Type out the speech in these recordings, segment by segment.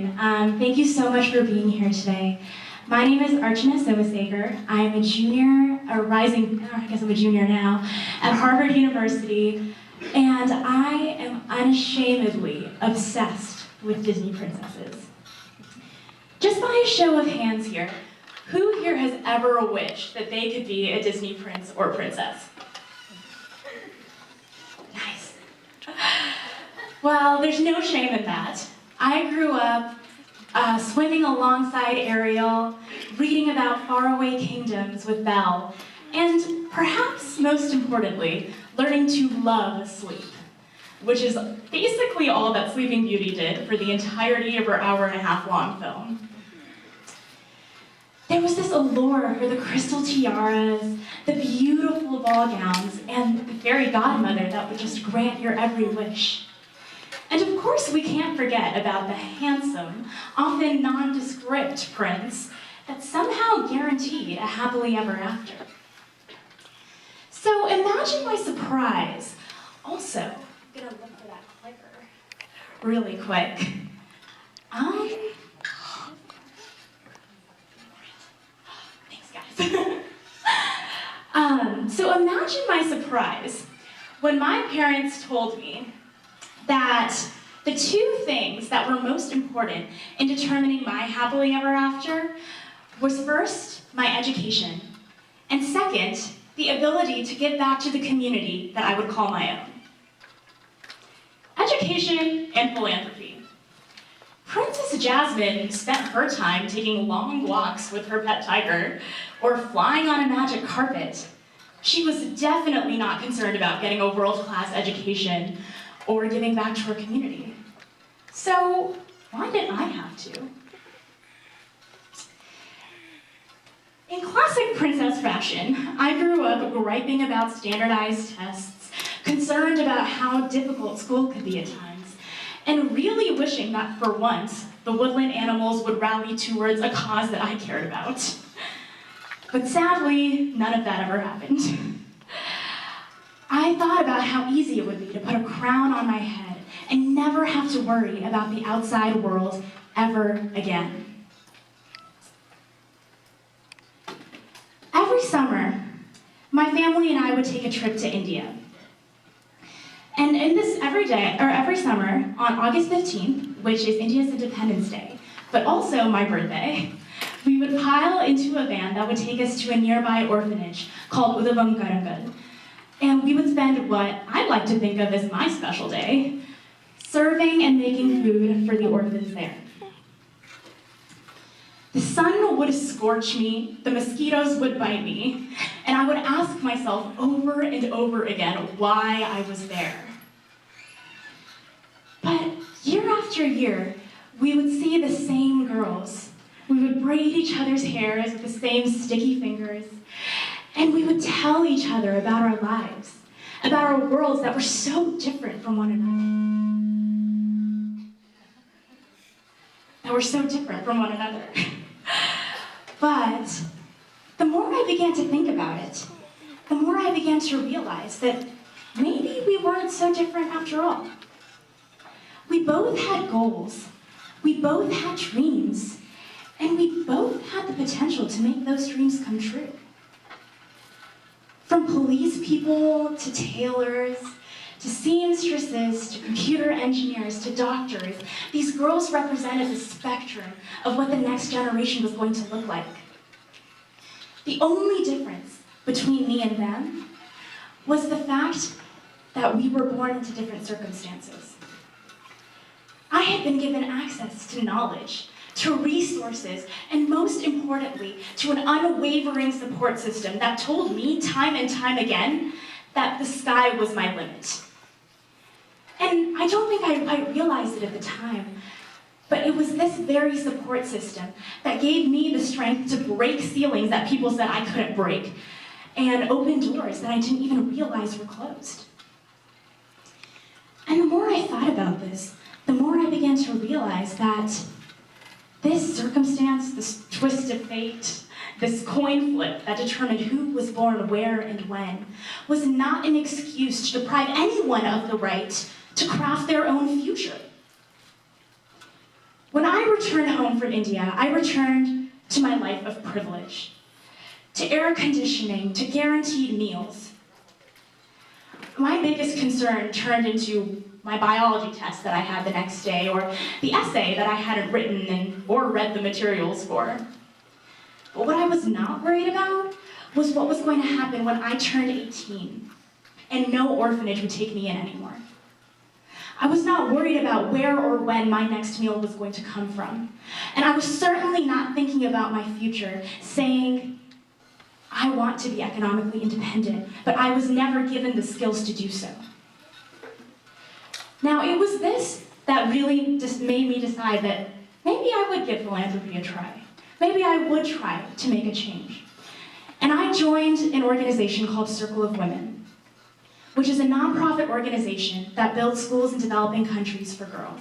Thank you so much for being here today. My name is Archana Somasegar. I'm a junior, I guess I'm a junior now, at Harvard University, and I am unashamedly obsessed with Disney princesses. Just by a show of hands here, who here has ever wished that they could be a Disney prince or princess? Nice. Well, there's no shame in that. I grew up swimming alongside Ariel, reading about faraway kingdoms with Elle, and perhaps most importantly, learning to love sleep, which is basically all that Sleeping Beauty did for the entirety of her hour-and-a-half-long film. There was this allure for the crystal tiaras, the beautiful ball gowns, and the fairy godmother that would just grant your every wish. And of course, we can't forget about the handsome, often nondescript prince that somehow guaranteed a happily ever after. So imagine my surprise. Also, I'm gonna look for that clicker really quick. Thanks, guys. So imagine my surprise when my parents told me that the two things that were most important in determining my happily ever after was first, my education, and second, the ability to give back to the community that I would call my own. Education and philanthropy. Princess Jasmine spent her time taking long walks with her pet tiger or flying on a magic carpet. She was definitely not concerned about getting a world-class education or giving back to her community. So why did I have to? In classic princess fashion, I grew up griping about standardized tests, concerned about how difficult school could be at times, and really wishing that for once, the woodland animals would rally towards a cause that I cared about. But sadly, none of that ever happened. I thought about how easy it would be to put a crown on my head and never have to worry about the outside world ever again. Every summer, my family and I would take a trip to India. And in this every summer, on August 15th, which is India's Independence Day, but also my birthday, we would pile into a van that would take us to a nearby orphanage called Udhavam Karangal. And we would spend what I like to think of as my special day, serving and making food for the orphans there. The sun would scorch me, the mosquitoes would bite me, and I would ask myself over and over again why I was there. But year after year, we would see the same girls. We would braid each other's hairs with the same sticky fingers, and we would tell each other about our lives, about our worlds that were so different from one another. But the more I began to think about it, the more I began to realize that maybe we weren't so different after all. We both had goals, we both had dreams, and we both had the potential to make those dreams come true. From police people to tailors, to seamstresses, to computer engineers, to doctors, these girls represented the spectrum of what the next generation was going to look like. The only difference between me and them was the fact that we were born into different circumstances. I had been given access to knowledge, to resources, and most importantly, to an unwavering support system that told me time and time again that the sky was my limit. And I don't think I realized it at the time, but it was this very support system that gave me the strength to break ceilings that people said I couldn't break, and open doors that I didn't even realize were closed. And the more I thought about this, the more I began to realize that this circumstance, this twist of fate, this coin flip that determined who was born where and when, was not an excuse to deprive anyone of the right to craft their own future. When I returned home from India, I returned to my life of privilege, to air conditioning, to guaranteed meals. My biggest concern turned into my biology test that I had the next day, or the essay that I hadn't written or read the materials for. But what I was not worried about was what was going to happen when I turned 18 and no orphanage would take me in anymore. I was not worried about where or when my next meal was going to come from. And I was certainly not thinking about my future, saying, I want to be economically independent, but I was never given the skills to do so. Now, it was this that really just made me decide that maybe I would give philanthropy a try. Maybe I would try to make a change. And I joined an organization called Circle of Women, which is a nonprofit organization that builds schools in developing countries for girls.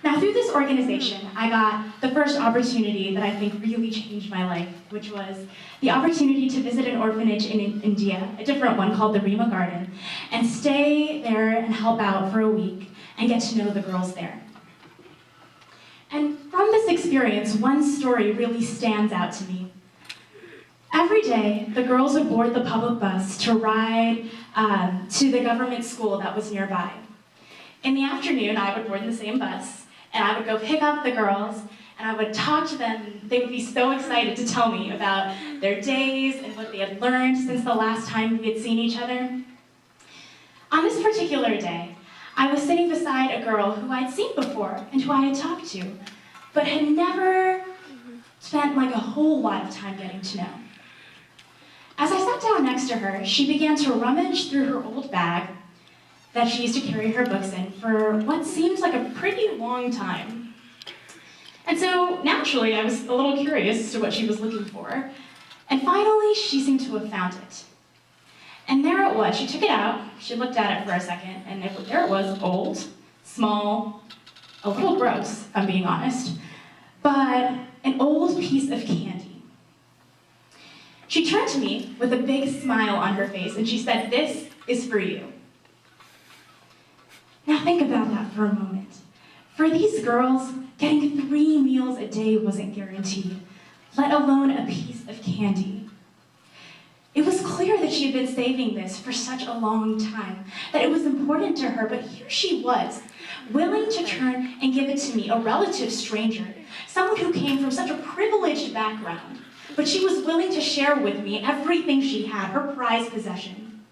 Now, through this organization, I got the first opportunity that I think really changed my life, which was the opportunity to visit an orphanage in India, a different one called the Rima Garden, and stay there and help out for a week and get to know the girls there. And from this experience, one story really stands out to me. Every day, the girls would board the public bus to ride to the government school that was nearby. In the afternoon, I would board the same bus, and I would go pick up the girls, and I would talk to them. They would be so excited to tell me about their days and what they had learned since the last time we had seen each other. On this particular day, I was sitting beside a girl who I'd seen before and who I had talked to, but had never spent like a whole lot of time getting to know. As I sat down next to her, she began to rummage through her old bag that she used to carry her books in for what seemed like a pretty long time. And so, naturally, I was a little curious as to what she was looking for. And finally, she seemed to have found it. And there it was. She took it out, she looked at it for a second, and there it was, old, small, a little gross, if I'm being honest, but an old piece of candy. She turned to me with a big smile on her face, and she said, "This is for you." Now think about that for a moment. For these girls, getting 3 meals a day wasn't guaranteed, let alone a piece of candy. It was clear that she had been saving this for such a long time, that it was important to her, but here she was, willing to turn and give it to me, a relative stranger, someone who came from such a privileged background, but she was willing to share with me everything she had, her prized possession.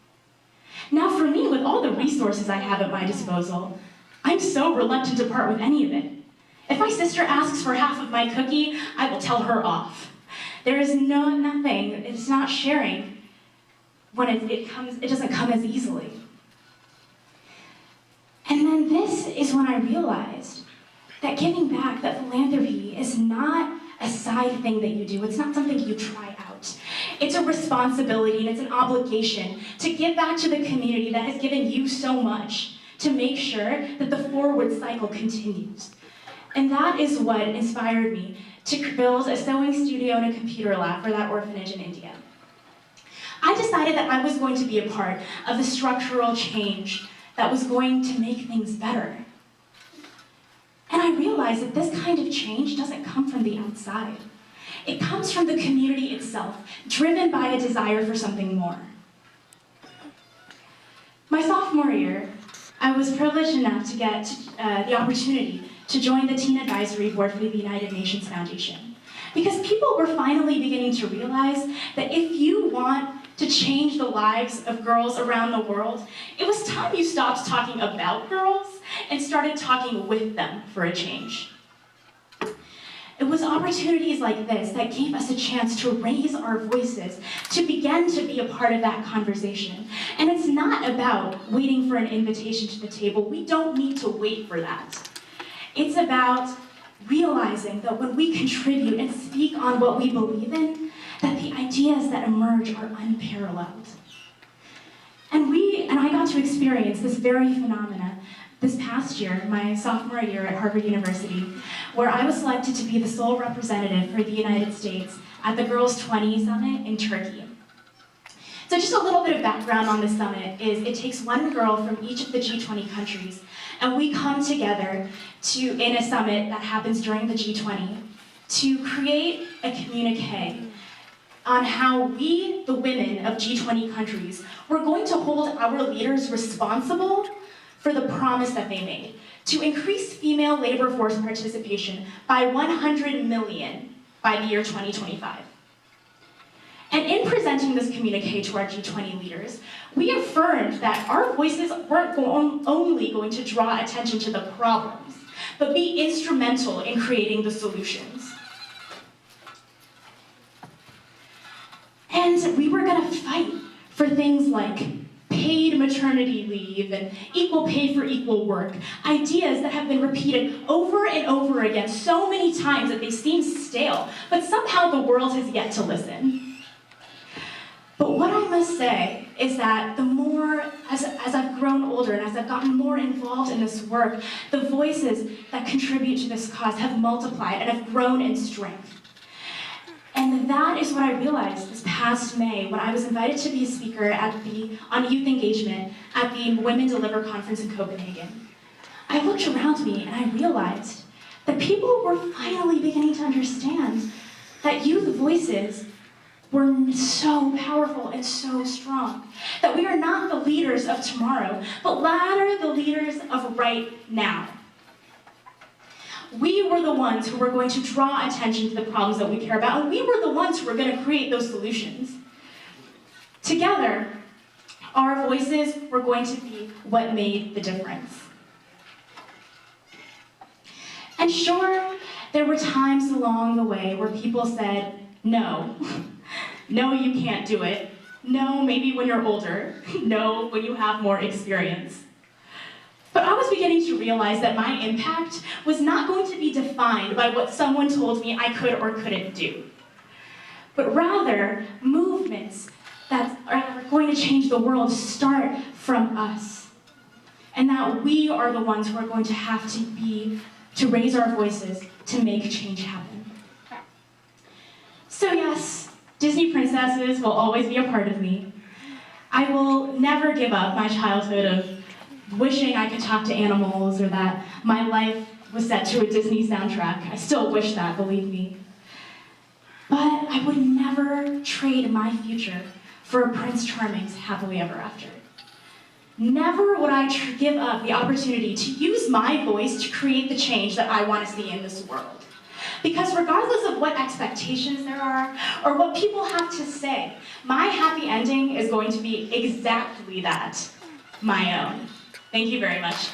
Now for me, with all the resources I have at my disposal, I'm so reluctant to part with any of it. If my sister asks for half of my cookie, I will tell her off. There is nothing, it's not sharing when it doesn't come as easily. And then this is when I realized that giving back, that philanthropy is not a side thing that you do. It's not something you try out. It's a responsibility and it's an obligation to give back to the community that has given you so much, to make sure that the forward cycle continues. And that is what inspired me to build a sewing studio and a computer lab for that orphanage in India. I decided that I was going to be a part of the structural change that was going to make things better. And I realized that this kind of change doesn't come from the outside. It comes from the community itself, driven by a desire for something more. My sophomore year, I was privileged enough to get the opportunity to join the Teen Advisory Board for the United Nations Foundation. Because people were finally beginning to realize that if you want to change the lives of girls around the world, it was time you stopped talking about girls and started talking with them for a change. It was opportunities like this that gave us a chance to raise our voices, to begin to be a part of that conversation. And it's not about waiting for an invitation to the table. We don't need to wait for that. It's about realizing that when we contribute and speak on what we believe in, that the ideas that emerge are unparalleled. And I got to experience this very phenomena this past year, my sophomore year at Harvard University, where I was selected to be the sole representative for the United States at the Girls 20 Summit in Turkey. So just a little bit of background on this summit is it takes one girl from each of the G20 countries and we come together in a summit that happens during the G20 to create a communique on how we, the women of G20 countries, we're going to hold our leaders responsible for the promise that they made to increase female labor force participation by 100 million by the year 2025. And in presenting this communique to our G20 leaders, we affirmed that our voices weren't only going to draw attention to the problems, but be instrumental in creating the solutions. And we were going to fight for things like paid maternity leave and equal pay for equal work, ideas that have been repeated over and over again so many times that they seem stale, but somehow the world has yet to listen. But what I must say is that the more, as I've grown older and as I've gotten more involved in this work, the voices that contribute to this cause have multiplied and have grown in strength. And that is what I realized this past May when I was invited to be a speaker on youth engagement at the Women Deliver conference in Copenhagen. I looked around me and I realized that people were finally beginning to understand that youth voices were so powerful and so strong. That we are not the leaders of tomorrow, but rather the leaders of right now. We were the ones who were going to draw attention to the problems that we care about, and we were the ones who were going to create those solutions. Together, our voices were going to be what made the difference. And sure, there were times along the way where people said, no, no, you can't do it. No, maybe when you're older. No, when you have more experience. But I was beginning to realize that my impact was not going to be defined by what someone told me I could or couldn't do, but rather movements that are going to change the world start from us, and that we are the ones who are going to have to raise our voices to make change happen. So yes, Disney princesses will always be a part of me. I will never give up my childhood of wishing I could talk to animals or that my life was set to a Disney soundtrack. I still wish that, believe me. But I would never trade my future for a Prince Charming's happily ever after. Never would I give up the opportunity to use my voice to create the change that I want to see in this world. Because regardless of what expectations there are, or what people have to say, my happy ending is going to be exactly that, my own. Thank you very much.